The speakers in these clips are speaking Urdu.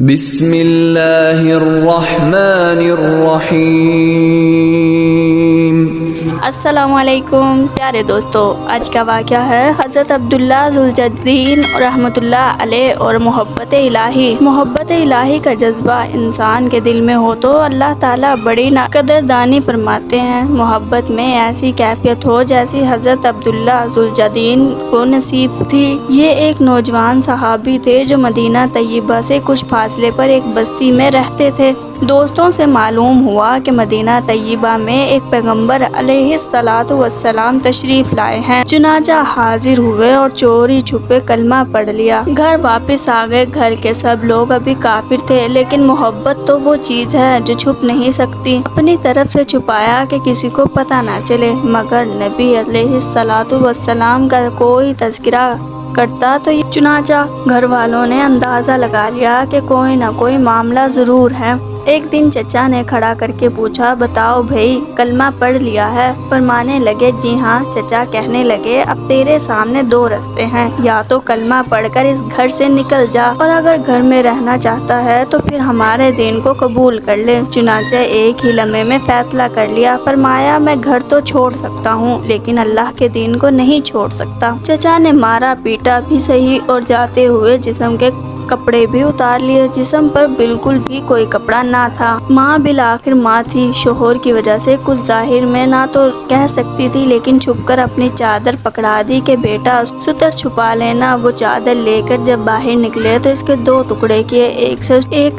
بسم اللہ الرحمن الرحیم۔ السلام علیکم پیارے دوستو، آج کا واقعہ ہے حضرت عبداللہ ذوالجدین رحمۃ اللہ علیہ اور محبت الہی کا جذبہ انسان کے دل میں ہو تو اللہ تعالیٰ بڑی قدردانی فرماتے ہیں۔ محبت میں ایسی کیفیت ہو جیسی حضرت عبداللہ ذوالجدین کو نصیب تھی۔ یہ ایک نوجوان صحابی تھے جو مدینہ طیبہ سے کچھ فاصلے پر ایک بستی میں رہتے تھے۔ دوستوں سے معلوم ہوا کہ مدینہ طیبہ میں ایک پیغمبر علیہ الصلاۃ والسلام تشریف لائے ہیں۔ چنانچہ حاضر ہوئے اور چوری چھپے کلمہ پڑھ لیا۔ گھر واپس آ گئے۔ گھر کے سب لوگ ابھی کافر تھے، لیکن محبت تو وہ چیز ہے جو چھپ نہیں سکتی۔ اپنی طرف سے چھپایا کہ کسی کو پتہ نہ چلے، مگر نبی علیہ الصلاۃ والسلام کا کوئی تذکرہ کرتا تو چنانچہ گھر والوں نے اندازہ لگا لیا کہ کوئی نہ کوئی معاملہ ضرور ہے۔ ایک دن چچا نے کھڑا کر کے پوچھا، بتاؤ بھائی کلمہ پڑھ لیا ہے؟ فرمانے لگے، جی ہاں۔ چچا کہنے لگے، اب تیرے سامنے دو راستے ہیں، یا تو کلمہ پڑھ کر اس گھر سے نکل جا، اور اگر گھر میں رہنا چاہتا ہے تو پھر ہمارے دین کو قبول کر لے۔ چنانچہ ایک ہی لمحے میں فیصلہ کر لیا۔ فرمایا، میں گھر تو چھوڑ سکتا ہوں لیکن اللہ کے دین کو نہیں چھوڑ سکتا۔ چچا نے مارا پیٹا بھی صحیح اور جاتے ہوئے جسم کے کپڑے بھی اتار لیے۔ جسم پر بالکل بھی کوئی کپڑا نہ تھا۔ ماں بالآخر ماں تھی، شوہر کی وجہ سے کچھ ظاہر میں نہ تو کہہ سکتی تھی، لیکن چھپ کر اپنی چادر پکڑا دی کہ بیٹا ستر چھپا لینا۔ وہ چادر لے کر جب باہر نکلے تو اس کے دو ٹکڑے کیے، ایک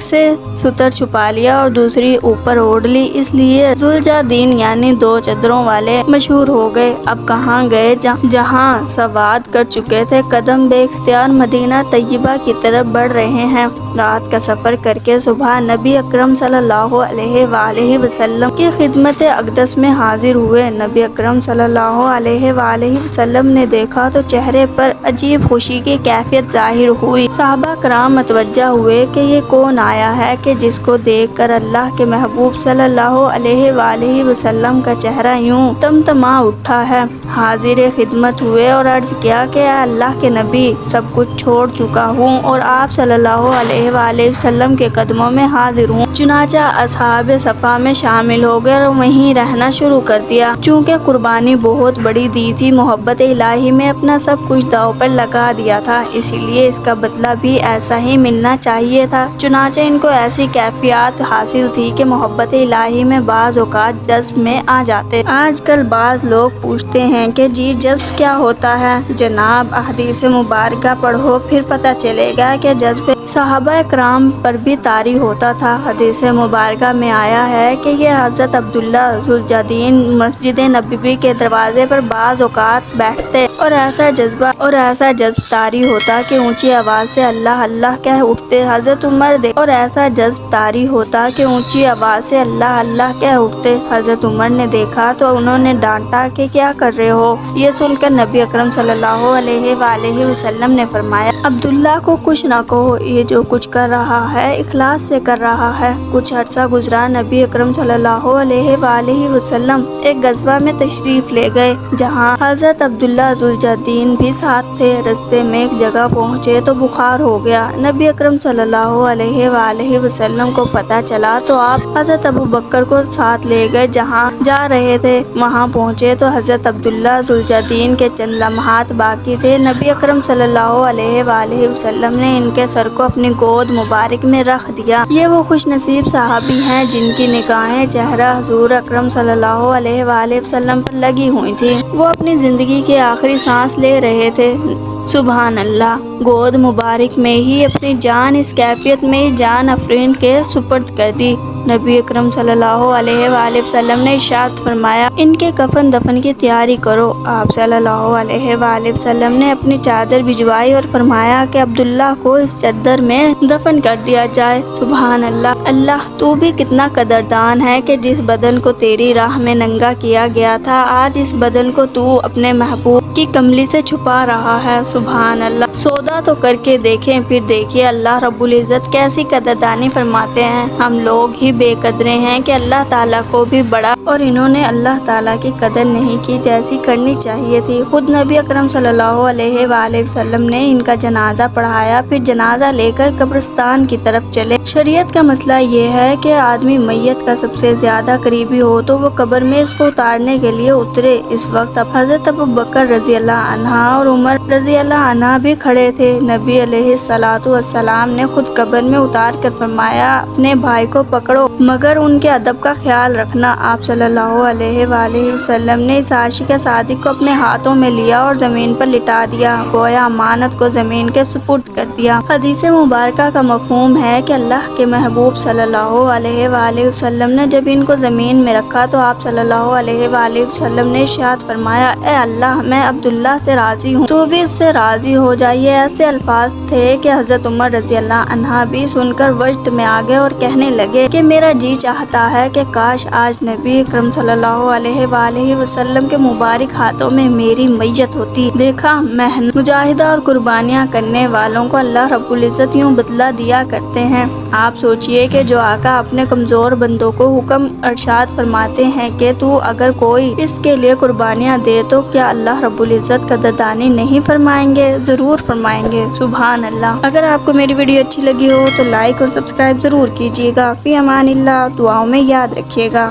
سے ستر چھپا لیا اور دوسری اوپر اوڑھ لی۔ اس لیے ذوالجدین یعنی دو چادروں والے مشہور ہو گئے۔ اب کہاں گئے؟ جہاں سواد کر چکے تھے، قدم بے اختیار مدینہ طیبہ کی طرف بڑھ رہے ہیں۔ رات کا سفر کر کے صبح نبی اکرم صلی اللہ علیہ وآلہ وسلم کی خدمت اقدس میں حاضر ہوئے۔ نبی اکرم صلی اللہ علیہ وآلہ وسلم نے دیکھا تو چہرے پر عجیب خوشی کی کیفیت ظاہر ہوئی۔ صحابہ کرام متوجہ ہوئے کہ یہ کون آیا ہے کہ جس کو دیکھ کر اللہ کے محبوب صلی اللہ علیہ وآلہ وسلم کا چہرہ یوں تمتما اٹھا ہے۔ حاضر خدمت ہوئے اور عرض کیا کہ اے اللہ کے نبی، سب کچھ چھوڑ چکا ہوں اور آپ صلی اللہ علیہ وآلہ وسلم کے قدموں میں حاضر ہوں۔ چنانچہ اصحاب صفا میں شامل ہو گئے اور وہیں رہنا شروع کر دیا۔ چونکہ قربانی بہت بڑی دی تھی، محبت الہی میں اپنا سب کچھ داؤ پر لگا دیا تھا، اسی لیے اس کا بدلہ بھی ایسا ہی ملنا چاہیے تھا۔ چنانچہ ان کو ایسی کیفیات حاصل تھی کہ محبت الہی میں بعض اوقات جذب میں آ جاتے۔ آج کل بعض لوگ پوچھتے ہیں کہ جی جذب کیا ہوتا ہے؟ جناب احادیث مبارکہ پڑھو، پھر پتہ چلے گا کہ جذب صحابہ کرام پر بھی طاری ہوتا تھا۔ حدیث مبارکہ میں آیا ہے کہ یہ حضرت عبداللہ ذوالجدین مسجد نبوی کے دروازے پر بعض اوقات بیٹھتے اور ایسا جذب طاری ہوتا کہ اونچی آواز سے اللہ اللہ کہہ اٹھتے۔ حضرت عمر نے دیکھا تو انہوں نے ڈانٹا کہ کیا کر رہے ہو؟ یہ سن کر نبی اکرم صلی اللہ علیہ وآلہ وسلم نے فرمایا، عبداللہ کو کچھ نہ کہو، یہ جو کچھ کر رہا ہے اخلاص سے کر رہا ہے۔ کچھ عرصہ گزرا، نبی اکرم صلی اللہ علیہ وآلہ وسلم ایک غزوہ میں تشریف لے گئے جہاں حضرت عبداللہ ذوالجدین بھی ساتھ تھے۔ رستے میں ایک جگہ پہنچے تو بخار ہو گیا۔ نبی اکرم صلی اللہ علیہ وآلہ وسلم کو پتہ چلا تو آپ حضرت ابوبکر کو ساتھ لے گئے۔ جہاں جا رہے تھے وہاں پہنچے تو حضرت عبداللہ ذوالجدین کے چند لمحات باقی تھے۔ نبی اکرم صلی اللہ علیہ وآلہ وسلم نے ان کے سر کو اپنی گود مبارک میں رکھ دیا۔ یہ وہ خوش نصیب صحابی ہیں جن کی نگاہیں چہرہ حضور اکرم صلی اللہ علیہ وآلہ وسلم پر لگی ہوئی تھی۔ وہ اپنی زندگی کی آخری سانس لے رہے تھے۔ سبحان اللہ! گود مبارک میں ہی اپنی جان اس کیفیت میں جان افرین کے سپرد کر دی۔ نبی اکرم صلی اللہ علیہ وآلہ وسلم نے ارشاد فرمایا، ان کے کفن دفن کی تیاری کرو۔ آپ صلی اللہ علیہ وآلہ وسلم نے اپنی چادر بھجوائی اور فرمایا کہ عبداللہ کو اس چادر میں دفن کر دیا جائے۔ سبحان اللہ! اللہ تو بھی کتنا قدردان ہے کہ جس بدن کو تیری راہ میں ننگا کیا گیا تھا، آج اس بدن کو تو اپنے محبوب کی کملی سے چھپا رہا ہے۔ سبحان اللہ! سودا تو کر کے دیکھیں، پھر دیکھیے اللہ رب العزت کیسی قدردانی فرماتے ہیں۔ ہم لوگ ہی بھی بے قدرے ہیں کہ اللہ تعالیٰ کو بھی بڑا، اور انہوں نے اللہ تعالیٰ کی قدر نہیں کی جیسی کرنی چاہیے تھی۔ خود نبی اکرم صلی اللہ علیہ وآلہ وسلم نے ان کا جنازہ پڑھایا، پھر جنازہ لے کر قبرستان کی طرف چلے۔ شریعت کا مسئلہ یہ ہے کہ آدمی میت کا سب سے زیادہ قریبی ہو تو وہ قبر میں اس کو اتارنے کے لیے اترے۔ اس وقت حضرت ابوبکر رضی اللہ عنہ اور عمر رضی اللہ عنہ بھی کھڑے تھے۔ نبی علیہ الصلوۃ والسلام نے خود قبر میں اتار کر فرمایا اپنے بھائی کو پکڑو مگر ان کے ادب کا خیال رکھنا۔ آپ صلی اللہ علیہ وآلہ وسلم نے اس عاشق صادق کو اپنے ہاتھوں میں لیا اور زمین پر لٹا دیا، گویا امانت کو زمین کے سپرد کر دیا۔ حدیث مبارکہ کا مفہوم ہے کہ اللہ کے محبوب صلی اللہ علیہ وآلہ وسلم نے جب ان کو زمین میں رکھا تو آپ صلی اللہ علیہ وآلہ وسلم نے ارشاد فرمایا، اے اللہ میں عبداللہ سے راضی ہوں، تو بھی اس سے راضی ہو جائیے۔ ایسے الفاظ تھے کہ حضرت عمر رضی اللہ عنہ بھی سن کر وجد میں آ گئے اور کہنے لگے کہ میرا جی چاہتا ہے کہ کاش آج نبی اکرم صلی اللہ علیہ وآلہ وسلم کے مبارک ہاتھوں میں میری میت ہوتی۔ دیکھا، محنت، مجاہدہ اور قربانیاں کرنے والوں کو اللہ رب العزت یوں بدلہ دیا کرتے ہیں۔ آپ سوچئے کہ جو آقا اپنے کمزور بندوں کو حکم ارشاد فرماتے ہیں کہ تو اگر کوئی اس کے لیے قربانیاں دے تو کیا اللہ رب العزت قدردانی نہیں فرمائیں گے؟ ضرور فرمائیں گے۔ سبحان اللہ۔ اگر آپ کو میری ویڈیو اچھی لگی ہو تو لائک اور سبسکرائب ضرور کیجیے گا۔ فی امان اللہ، دعاؤں میں یاد رکھیے گا۔